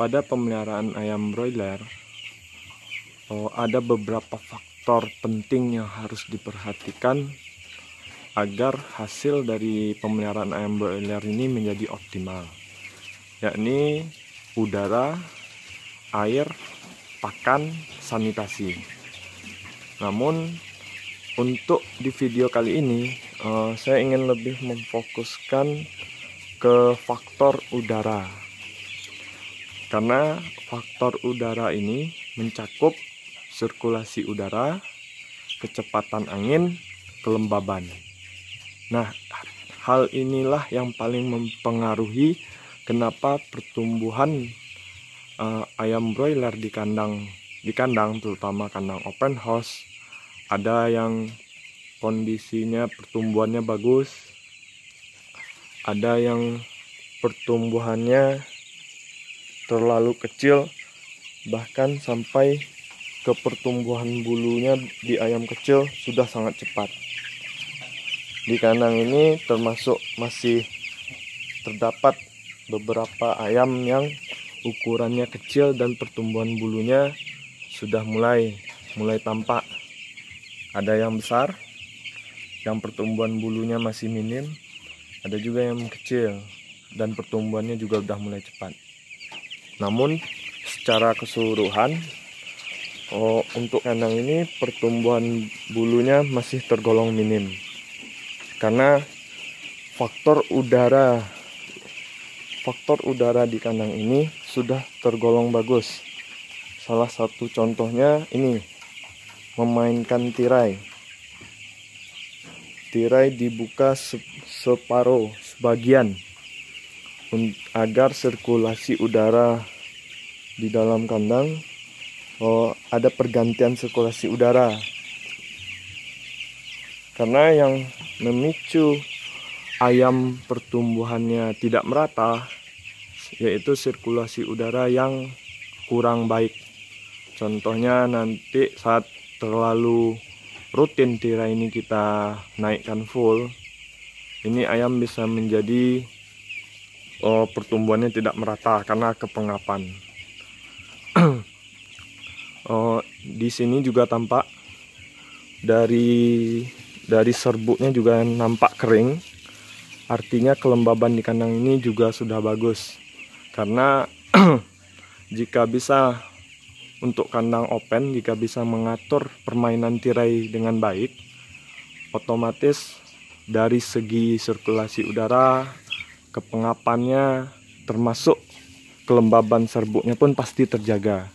pada pemeliharaan ayam broiler ada beberapa faktor penting yang harus diperhatikan agar hasil dari pemeliharaan ayam broiler ini menjadi optimal, yakni udara, air, pakan, sanitasi. Namun untuk di video kali ini saya ingin lebih memfokuskan ke faktor udara, karena faktor udara ini mencakup sirkulasi udara, kecepatan angin, kelembaban. Nah, hal inilah yang paling mempengaruhi kenapa pertumbuhan ayam broiler di kandang terutama kandang open house, ada yang kondisinya pertumbuhannya bagus, ada yang pertumbuhannya terlalu kecil, bahkan sampai ke pertumbuhan bulunya di ayam kecil sudah sangat cepat. Di kandang ini termasuk masih terdapat beberapa ayam yang ukurannya kecil dan pertumbuhan bulunya sudah mulai tampak. Ada yang besar yang pertumbuhan bulunya masih minim, ada juga yang kecil dan pertumbuhannya juga sudah mulai cepat. Namun secara keseluruhan untuk kandang ini pertumbuhan bulunya masih tergolong minim, karena faktor udara di kandang ini sudah tergolong bagus. Salah satu contohnya ini, memainkan tirai dibuka sebagian agar sirkulasi udara di dalam kandang ada pergantian sirkulasi udara, karena yang memicu ayam pertumbuhannya tidak merata yaitu sirkulasi udara yang kurang baik. Contohnya nanti saat terlalu rutin tirai ini kita naikkan full, ini ayam bisa menjadi pertumbuhannya tidak merata karena kepengapan. Di sini juga tampak dari serbuknya juga nampak kering, artinya kelembaban di kandang ini juga sudah bagus. Karena jika bisa untuk kandang open, jika bisa mengatur permainan tirai dengan baik, otomatis dari segi sirkulasi udara, kepengapannya, termasuk kelembaban serbuknya pun pasti terjaga.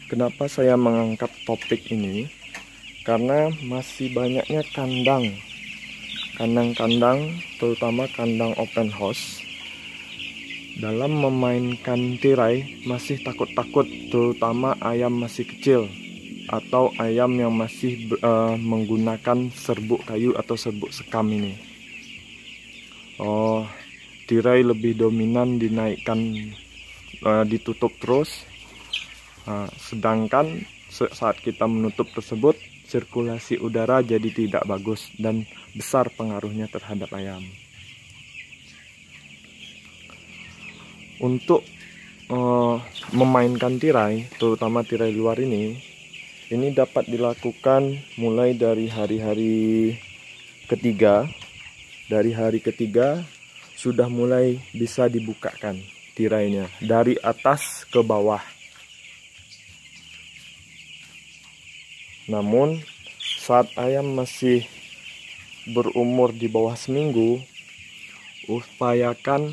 Kenapa saya mengangkat topik ini? Karena masih banyaknya kandang-kandang, terutama kandang open house, dalam memainkan tirai masih takut-takut, terutama ayam masih kecil atau ayam yang masih menggunakan serbuk kayu atau serbuk sekam ini. Tirai lebih dominan dinaikkan, ditutup terus. Sedangkan saat kita menutup tersebut, sirkulasi udara jadi tidak bagus dan besar pengaruhnya terhadap ayam. Untuk memainkan tirai, terutama tirai luar ini dapat dilakukan mulai dari hari ketiga. Dari hari ketiga sudah mulai bisa dibukakan tirainya dari atas ke bawah. Namun saat ayam masih berumur di bawah seminggu, upayakan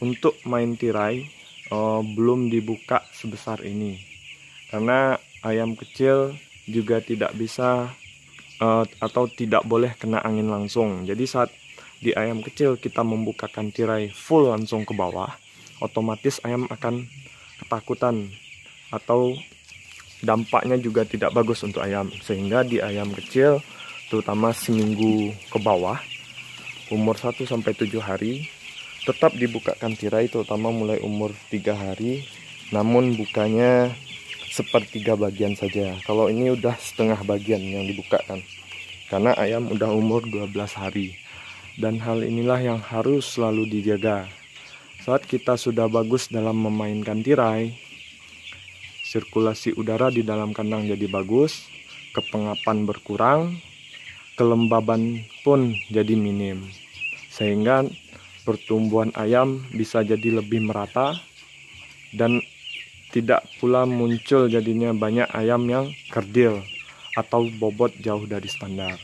untuk main tirai belum dibuka sebesar ini, karena ayam kecil juga tidak bisa atau tidak boleh kena angin langsung. Jadi saat di ayam kecil kita membukakan tirai full langsung ke bawah, otomatis ayam akan ketakutan atau dampaknya juga tidak bagus untuk ayam. Sehingga di ayam kecil, terutama seminggu ke bawah, umur 1-7 hari, tetap dibukakan tirai, terutama mulai umur 3 hari, namun bukanya sepertiga bagian saja. Kalau ini udah setengah bagian yang dibukakan, karena ayam udah umur 12 hari. dan hal inilah yang harus selalu dijaga. Saat kita sudah bagus dalam memainkan tirai, sirkulasi udara di dalam kandang jadi bagus, kepengapan berkurang, kelembaban pun jadi minim, sehingga pertumbuhan ayam bisa jadi lebih merata dan tidak pula muncul jadinya banyak ayam yang kerdil atau bobot jauh dari standar.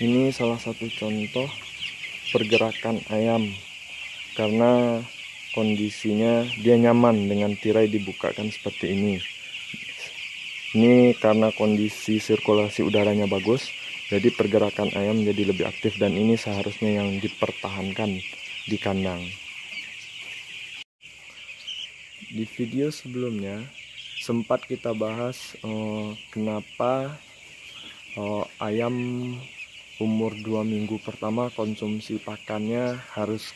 Ini salah satu contoh pergerakan ayam karena kondisinya dia nyaman dengan tirai dibukakan seperti ini. Ini karena kondisi sirkulasi udaranya bagus, jadi pergerakan ayam jadi lebih aktif dan ini seharusnya yang dipertahankan di kandang. Di video sebelumnya sempat kita bahas kenapa ayam umur 2 minggu pertama konsumsi pakannya harus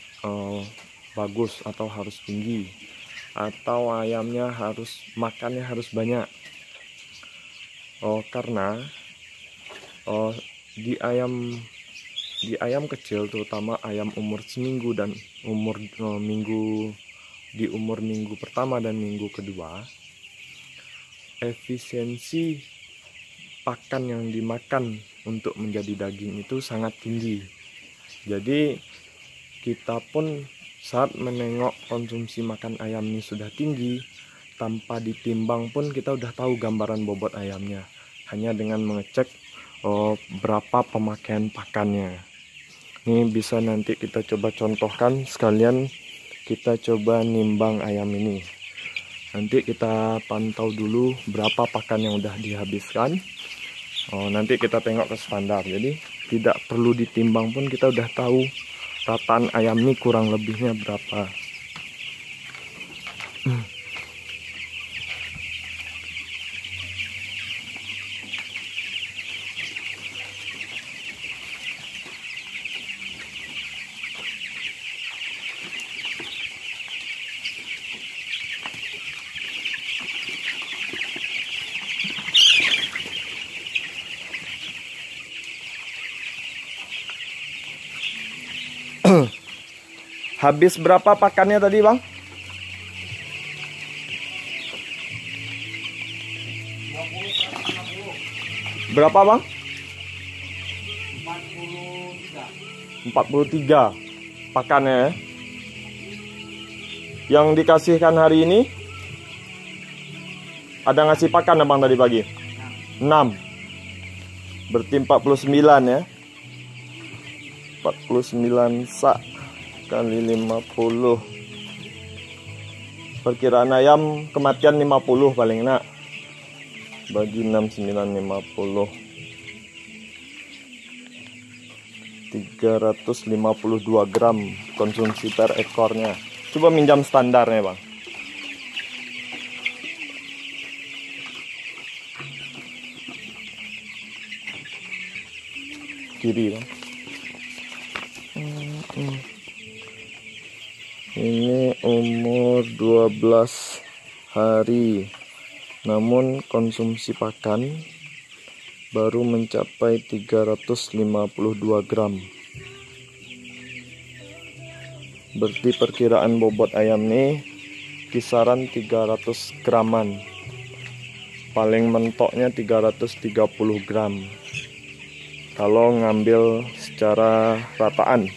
bagus atau harus tinggi, atau ayamnya harus makannya harus banyak. Karena di ayam kecil, terutama ayam umur seminggu dan umur minggu pertama dan minggu kedua, efisiensi pakan yang dimakan untuk menjadi daging itu sangat tinggi. Jadi kita pun saat menengok konsumsi makan ayam ini sudah tinggi, tanpa ditimbang pun kita udah tahu gambaran bobot ayamnya, hanya dengan mengecek berapa pemakaian pakannya. Ini bisa nanti kita coba contohkan, sekalian kita coba nimbang ayam ini. Nanti kita pantau dulu berapa pakan yang udah dihabiskan. Nanti kita tengok ke standar, jadi tidak perlu ditimbang pun kita udah tahu rataan ayam ini kurang lebihnya berapa. Habis berapa pakannya tadi, Bang? 50, berapa, Bang? 43 pakannya ya. Yang dikasihkan hari ini ada ngasih pakan Abang tadi pagi? 6. Berarti 49 ya. 49 sak kali 50. Perkiraan ayam kematian 50 paling nak. Bagi 6950. 352 gram konsumsi per ekornya. Coba minjam standarnya, Bang. Kiri, Bang. Ini umur 12 hari, namun konsumsi pakan baru mencapai 352 gram. Berarti perkiraan bobot ayam nih kisaran 300 graman. Paling mentoknya 330 gram. Kalau ngambil secara rataan.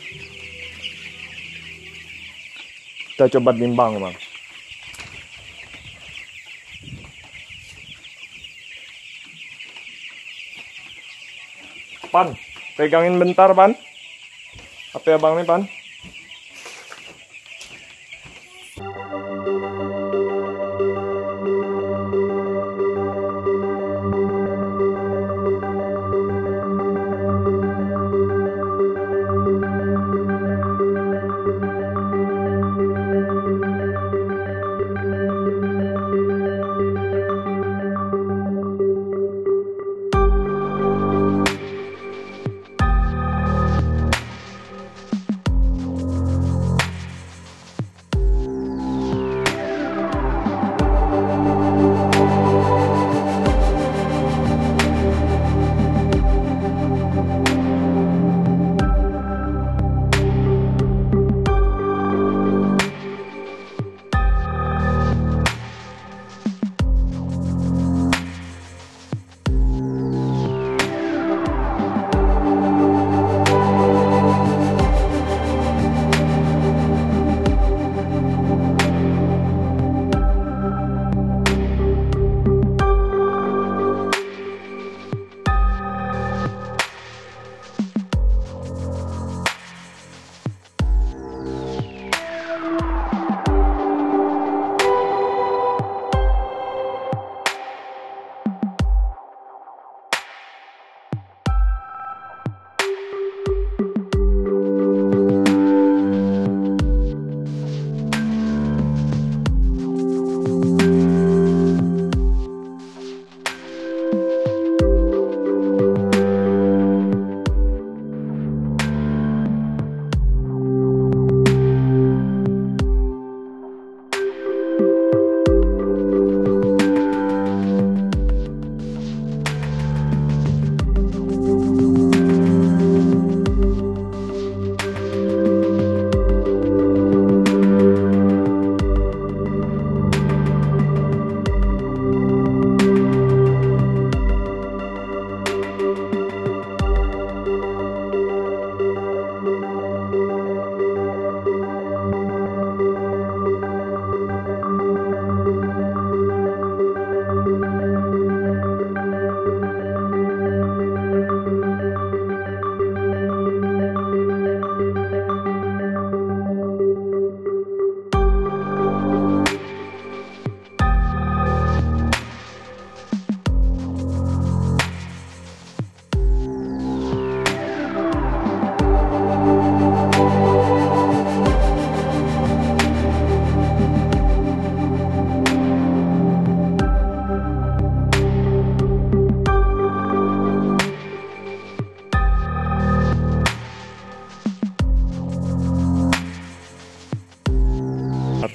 Kita coba timbang, Bang. Pan, pegangin bentar, Pan. Apa ya, Bang nih, Pan?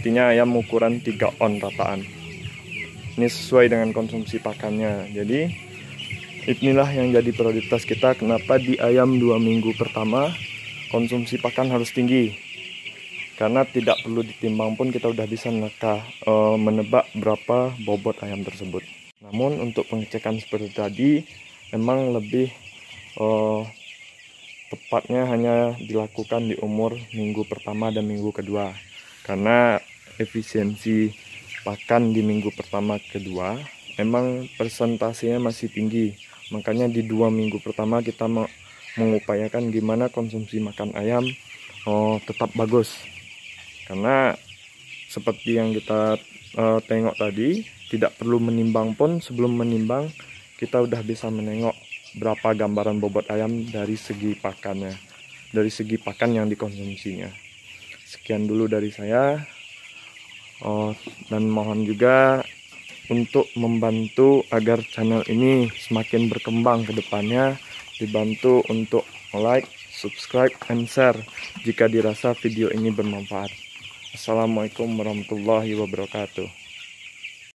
artinya ayam ukuran 3 on rataan. Ini sesuai dengan konsumsi pakannya. Jadi inilah yang jadi prioritas kita, kenapa di ayam 2 minggu pertama konsumsi pakan harus tinggi, karena tidak perlu ditimbang pun kita udah bisa menebak berapa bobot ayam tersebut. Namun untuk pengecekan seperti tadi memang lebih tepatnya hanya dilakukan di umur minggu pertama dan minggu kedua, karena efisiensi pakan di minggu pertama kedua memang persentasenya masih tinggi. Makanya di 2 minggu pertama kita mengupayakan gimana konsumsi makan ayam tetap bagus, karena seperti yang kita tengok tadi, tidak perlu menimbang pun, sebelum menimbang kita udah bisa menengok berapa gambaran bobot ayam dari segi pakannya, dari segi pakan yang dikonsumsinya. Sekian dulu dari saya, dan mohon juga untuk membantu agar channel ini semakin berkembang ke depannya, dibantu untuk like, subscribe, and share jika dirasa video ini bermanfaat. Assalamualaikum warahmatullahi wabarakatuh.